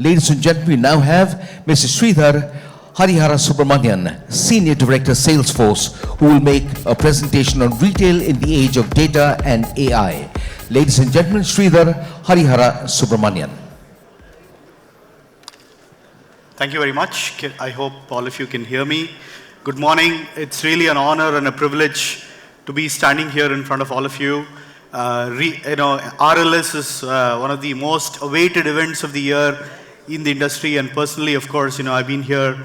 Ladies and gentlemen, we now have Mr. Sridhar Hariharasubramanian, Senior Director, Salesforce, who will make a presentation on retail in the age of data and AI. Ladies and gentlemen, Sridhar Hariharasubramanian. Thank you very much. I hope all of you can hear me. Good morning. It's really an honor and a privilege to be standing here in front of all of you. RLS is one of the most awaited events of the year in the industry, and personally, of course, I've been here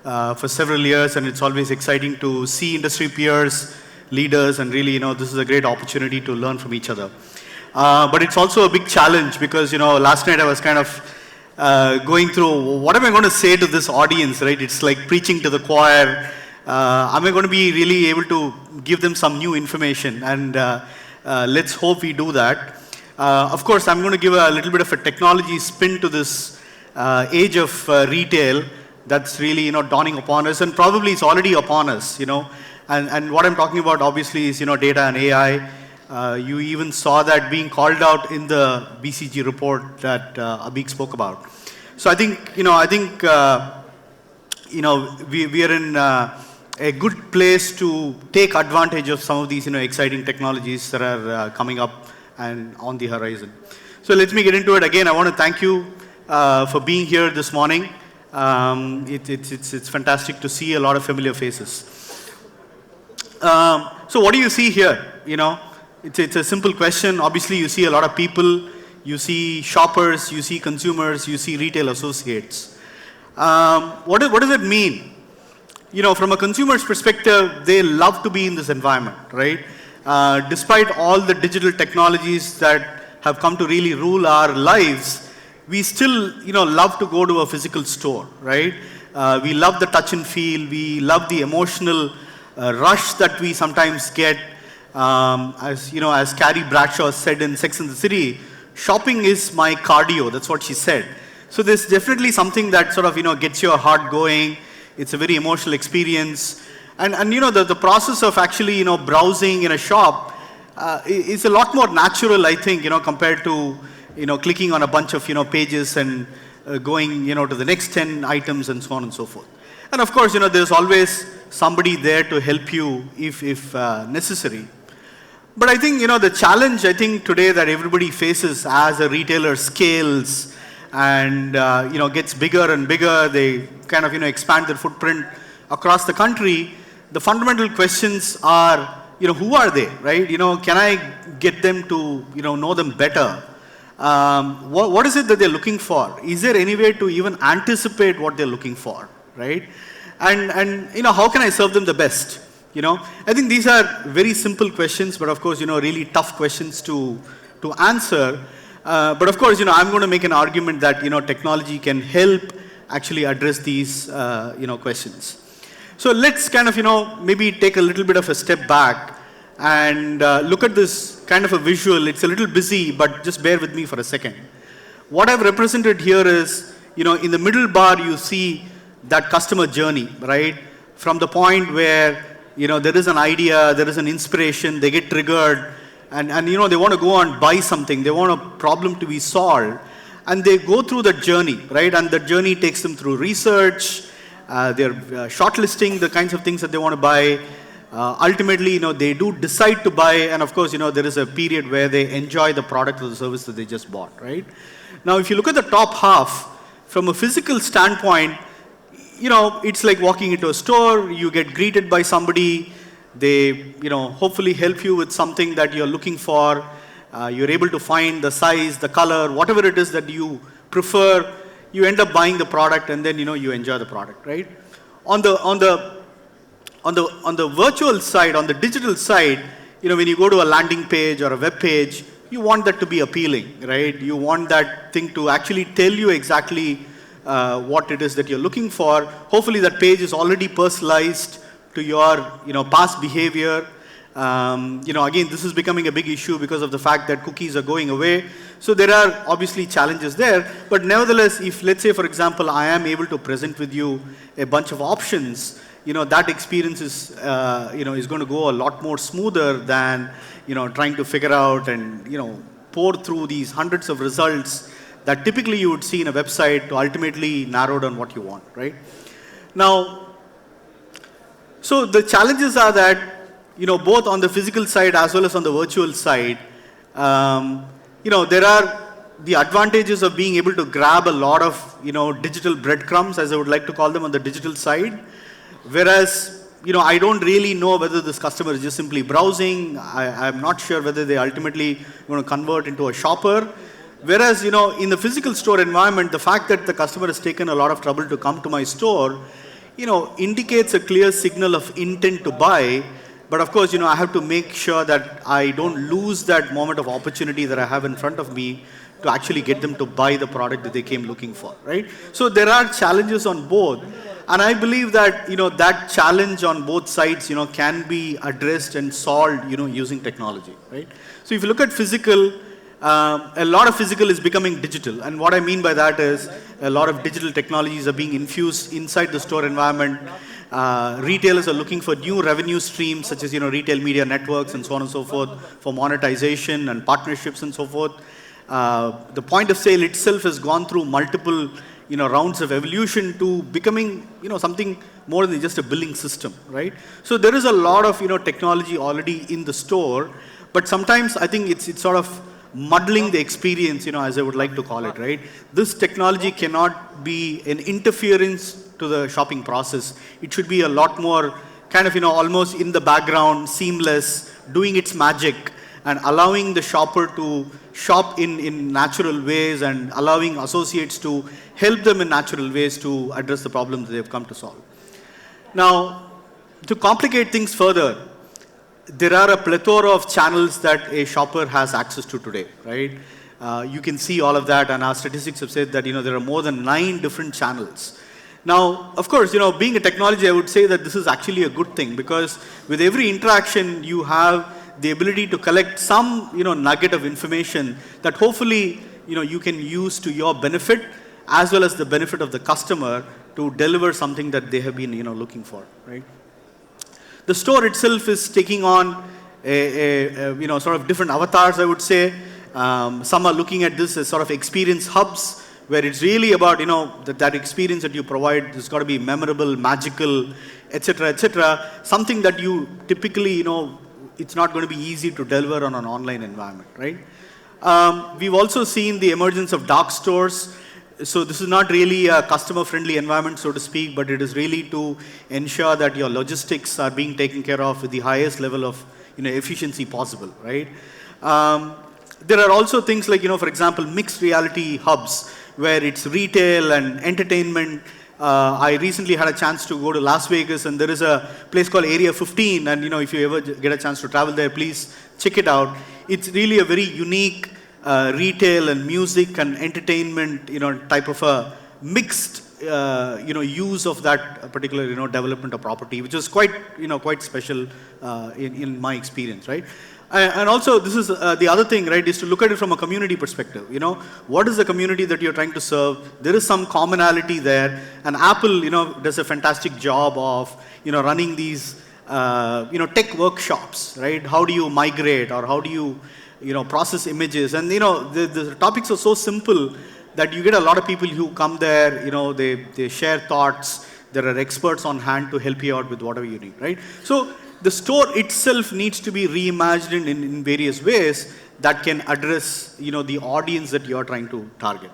for several years, and it's always exciting to see industry peers, leaders, and really, this is a great opportunity to learn from each other. But it's also a big challenge because, last night I was kind of going through what am I going to say to this audience, right? It's like preaching to the choir. Am I going to be really able to give them some new information? And let's hope we do that. Of course, I'm going to give a little bit of a technology spin to this age of retail that's really dawning upon us, and probably it's already upon us. And what I'm talking about obviously is data and AI. You even saw that being called out in the BCG report that Abhik spoke about. So I think we are in a good place to take advantage of some of these exciting technologies that are coming up and on the horizon. So let me get into it. Again, I want to thank you for being here this morning. It's fantastic to see a lot of familiar faces. So what do you see here? It's a simple question. Obviously, you see a lot of people, you see shoppers, you see consumers, you see retail associates. What does it mean? From a consumer's perspective, they love to be in this environment, right? Despite all the digital technologies that have come to really rule our lives, we still, love to go to a physical store, right? We love the touch and feel. We love the emotional rush that we sometimes get. As Carrie Bradshaw said in Sex and the City, shopping is my cardio. That's what she said. So there's definitely something that sort of, gets your heart going. It's a very emotional experience. And the process of actually, browsing in a shop is a lot more natural, I think, compared to, clicking on a bunch of, pages and going, to the next 10 items and so on and so forth. And of course, there's always somebody there to help you if necessary. But I think, the challenge, today that everybody faces as a retailer scales and, gets bigger and bigger, they kind of, expand their footprint across the country. The fundamental questions are, who are they, right? Can I get them to, know them better? What is it that they're looking for? Is there any way to even anticipate what they're looking for, right? And how can I serve them the best? I think these are very simple questions, but of course, really tough questions to answer. But of course, I'm going to make an argument that, technology can help actually address these, questions. So let's kind of, maybe take a little bit of a step back and look at this kind of a visual. It's a little busy, but just bear with me for a second. What I've represented here is, in the middle bar, you see that customer journey, right? From the point where, there is an idea, there is an inspiration, they get triggered, and they want to go and buy something. They want a problem to be solved. And they go through that journey, right? And that journey takes them through research, they're shortlisting the kinds of things that they want to buy. Ultimately, they do decide to buy, and of course, there is a period where they enjoy the product or the service that they just bought, right? Now, if you look at the top half, from a physical standpoint, it's like walking into a store, you get greeted by somebody, they, hopefully help you with something that you're looking for, you're able to find the size, the color, whatever it is that you prefer, you end up buying the product, and then, you enjoy the product, right? On the virtual side, on the digital side, when you go to a landing page or a web page, you want that to be appealing, right? You want that thing to actually tell you exactly what it is that you're looking for. Hopefully that page is already personalized to your past behavior. Again, this is becoming a big issue because of the fact that cookies are going away. So there are obviously challenges there. But nevertheless, if let's say, for example, I am able to present with you a bunch of options, that experience is, is going to go a lot more smoother than, trying to figure out and, pour through these hundreds of results that typically you would see in a website to ultimately narrow down what you want, right? Now, so the challenges are that, both on the physical side as well as on the virtual side, there are the advantages of being able to grab a lot of, digital breadcrumbs, as I would like to call them, on the digital side. Whereas, I don't really know whether this customer is just simply browsing. I'm not sure whether they ultimately going to convert into a shopper. Whereas, in the physical store environment, the fact that the customer has taken a lot of trouble to come to my store, indicates a clear signal of intent to buy. But of course, I have to make sure that I don't lose that moment of opportunity that I have in front of me to actually get them to buy the product that they came looking for, right? So there are challenges on both. And I believe that, that challenge on both sides, can be addressed and solved, using technology, right? So if you look at physical, a lot of physical is becoming digital. And what I mean by that is a lot of digital technologies are being infused inside the store environment. Retailers are looking for new revenue streams, such as, retail media networks and so on and so forth, for monetization and partnerships and so forth. The point of sale itself has gone through multiple, rounds of evolution to becoming, something more than just a billing system, right? So there is a lot of, technology already in the store, but sometimes I think it's sort of muddling the experience, as I would like to call it, right? This technology cannot be an interference to the shopping process. It should be a lot more kind of, almost in the background, seamless, doing its magic, and allowing the shopper to shop in natural ways and allowing associates to help them in natural ways to address the problems they've come to solve. Now, to complicate things further, there are a plethora of channels that a shopper has access to today, right? You can see all of that, and our statistics have said that, there are more than 9 different channels. Now, of course, being a technology, I would say that this is actually a good thing, because with every interaction, you have the ability to collect some, nugget of information that hopefully, you can use to your benefit as well as the benefit of the customer to deliver something that they have been, looking for, right? The store itself is taking on a sort of different avatars, I would say. Some are looking at this as sort of experience hubs, where it's really about, that experience that you provide has got to be memorable, magical, etc., something that you typically, it's not going to be easy to deliver on an online environment, right? We've also seen the emergence of dark stores. So this is not really a customer-friendly environment, so to speak, but it is really to ensure that your logistics are being taken care of with the highest level of, efficiency possible, right? There are also things like, for example, mixed reality hubs, where it's retail and entertainment. I recently had a chance to go to Las Vegas, and there is a place called Area 15, and if you ever get a chance to travel there, please check it out. It's really a very unique retail and music and entertainment, type of a mixed, use of that particular, development of property, which is quite, quite special in my experience, right? And also, this is the other thing, right, is to look at it from a community perspective. What is the community that you're trying to serve? There is some commonality there, and Apple, does a fantastic job of, running these, tech workshops, right? How do you migrate, or how do you, process images? And, the topics are so simple that you get a lot of people who come there, they share thoughts. There are experts on hand to help you out with whatever you need, right? So the store itself needs to be reimagined in various ways that can address, the audience that you're trying to target.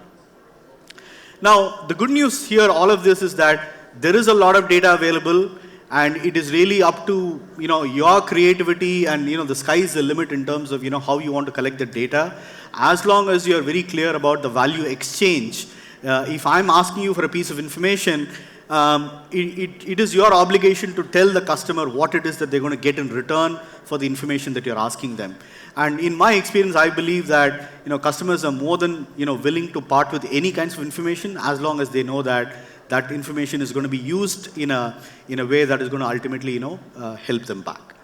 Now, the good news here, all of this, is that there is a lot of data available, and it is really up to, your creativity, and, the sky is the limit in terms of, how you want to collect the data. As long as you're very clear about the value exchange, if I'm asking you for a piece of information, it is your obligation to tell the customer what it is that they're going to get in return for the information that you're asking them. And in my experience, I believe that, customers are more than, willing to part with any kinds of information, as long as they know that that information is going to be used in a way that is going to ultimately, help them back.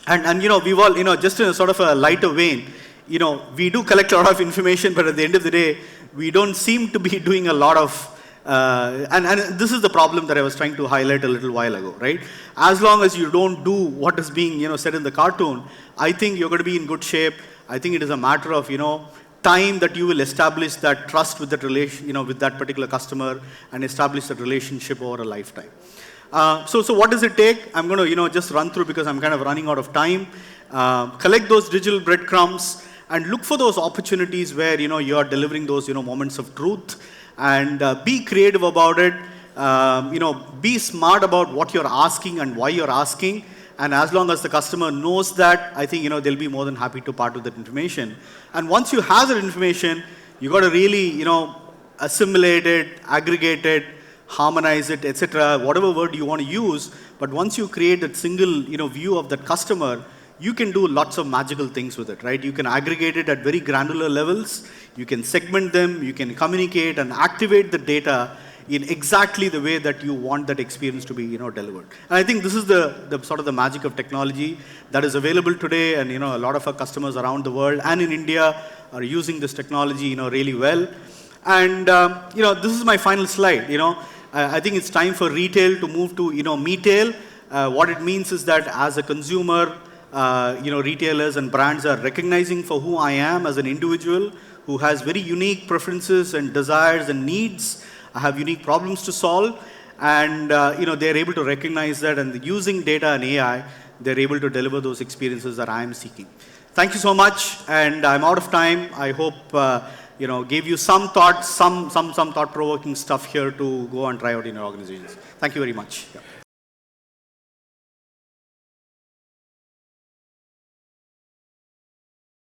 And we've all, just in a sort of a lighter vein, we do collect a lot of information, but at the end of the day, we don't seem to be doing a lot of, and this is the problem that I was trying to highlight a little while ago, right? As long as you don't do what is being, said in the cartoon, I think you're going to be in good shape. I think it is a matter of, time that you will establish that trust with that relation, with that particular customer and establish that relationship over a lifetime. So what does it take? I'm going to, just run through because I'm kind of running out of time. Collect those digital breadcrumbs and look for those opportunities where, you are delivering those, moments of truth, and be creative about it. Be smart about what you're asking and why you're asking. And as long as the customer knows that, I think, they'll be more than happy to part with that information. And once you have that information, you got to really, assimilate it, aggregate it, harmonize it, etc., whatever word you want to use. But once you create that single, view of that customer, you can do lots of magical things with it, right? You can aggregate it at very granular levels. You can segment them. You can communicate and activate the data in exactly the way that you want that experience to be, delivered. And I think this is the sort of the magic of technology that is available today, and a lot of our customers around the world and in India are using this technology, really well. And this is my final slide. I think it's time for retail to move to, me-tail. What it means is that as a consumer, retailers and brands are recognizing for who I am as an individual who has very unique preferences and desires and needs. I have unique problems to solve, and they're able to recognize that, and using data and AI, they're able to deliver those experiences that I am seeking. Thank you so much, and I'm out of time. I hope gave you some thoughts, some thought-provoking stuff here to go and try out in your organizations. Thank you very much. Yeah.